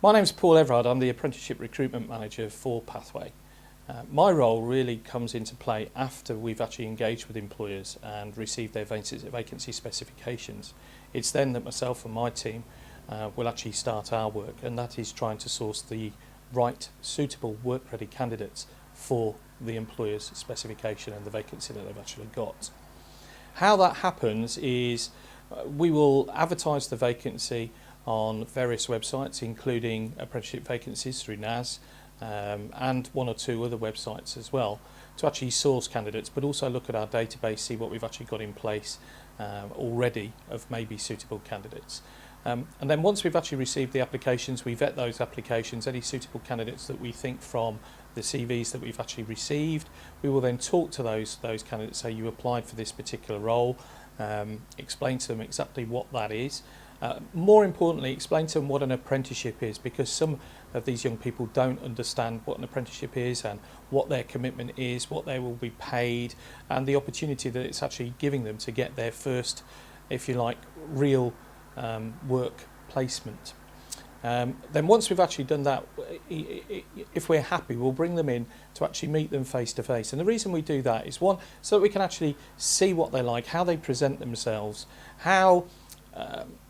My name's Paul Everard. I'm the Apprenticeship Recruitment Manager for Pathway. My role really comes into play after we've actually engaged with employers and received their vacancy specifications. It's then that myself and my team will actually start our work, and that is trying to source the right, suitable, work-ready candidates for the employer's specification and the vacancy that they've actually got. How that happens is we will advertise the vacancy on various websites, including apprenticeship vacancies through NAS and one or two other websites as well, to actually source candidates, but also look at our database, see what we've actually got in place already of maybe suitable candidates. And then once we've actually received the applications, we vet those applications, any suitable candidates that we think from the CVs that we've actually received. We will then talk to those candidates, say you applied for this particular role, explain to them exactly what that is. More importantly, explain to them what an apprenticeship is, because some of these young people don't understand what an apprenticeship is and what their commitment is, what they will be paid, and the opportunity that it's actually giving them to get their first, if you like, real work placement. Then once we've actually done that, if we're happy, we'll bring them in to actually meet them face to face. And the reason we do that is, one, so that we can actually see what they're like, how they present themselves, how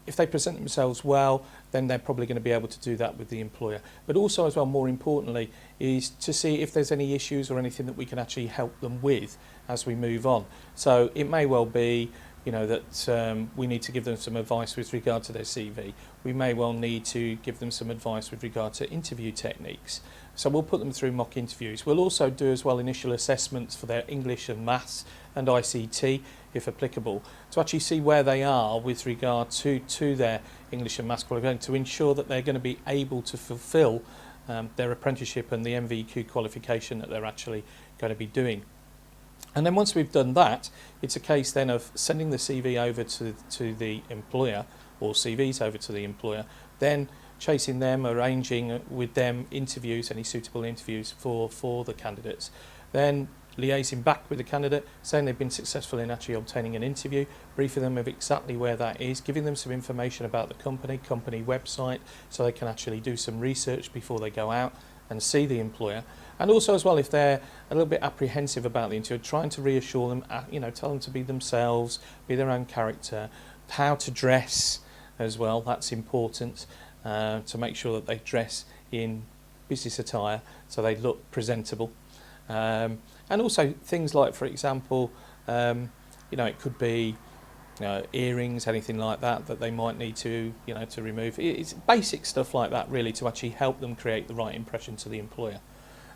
if they present themselves well, then they're probably going to be able to do that with the employer. But also as well, more importantly, is to see if there's any issues or anything that we can actually help them with as we move on. So it may well be, you know, that we need to give them some advice with regard to their CV. We may well need to give them some advice with regard to interview techniques. So we'll put them through mock interviews. We'll also do as well initial assessments for their English and Maths and ICT, if applicable, to actually see where they are with regard to their English and Maths qualification, to ensure that they're going to be able to fulfil their apprenticeship and the MVQ qualification that they're actually going to be doing. And then once we've done that, it's a case then of sending the CV over to the employer, or CVs over to the employer, then chasing them, arranging with them interviews, any suitable interviews for the candidates, then liaising back with the candidate, saying they've been successful in actually obtaining an interview, briefing them of exactly where that is, giving them some information about the company website, so they can actually do some research before they go out and see the employer. And also as well, if they're a little bit apprehensive about the interview, trying to reassure them, you know, tell them to be themselves, be their own character, how to dress as well, that's important, to make sure that they dress in business attire so they look presentable. And also things like, for example, you know, it could be earrings, anything like that they might need to, you know, to remove. It's basic stuff like that really, to actually help them create the right impression to the employer.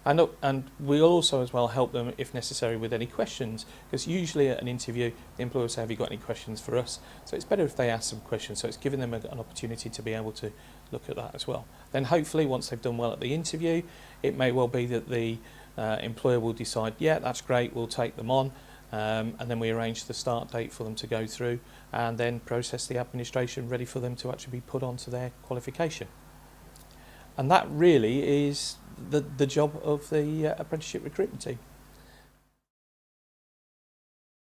And we'll also as well help them, if necessary, with any questions, because usually at an interview the employer will say, have you got any questions for us? So it's better if they ask some questions, so it's giving them an opportunity to be able to look at that as well. Then hopefully once they've done well at the interview, it may well be that the employer will decide, yeah, that's great, we'll take them on, and then we arrange the start date for them to go through, and then process the administration ready for them to actually be put onto their qualification. And that really is the job of the apprenticeship recruitment team.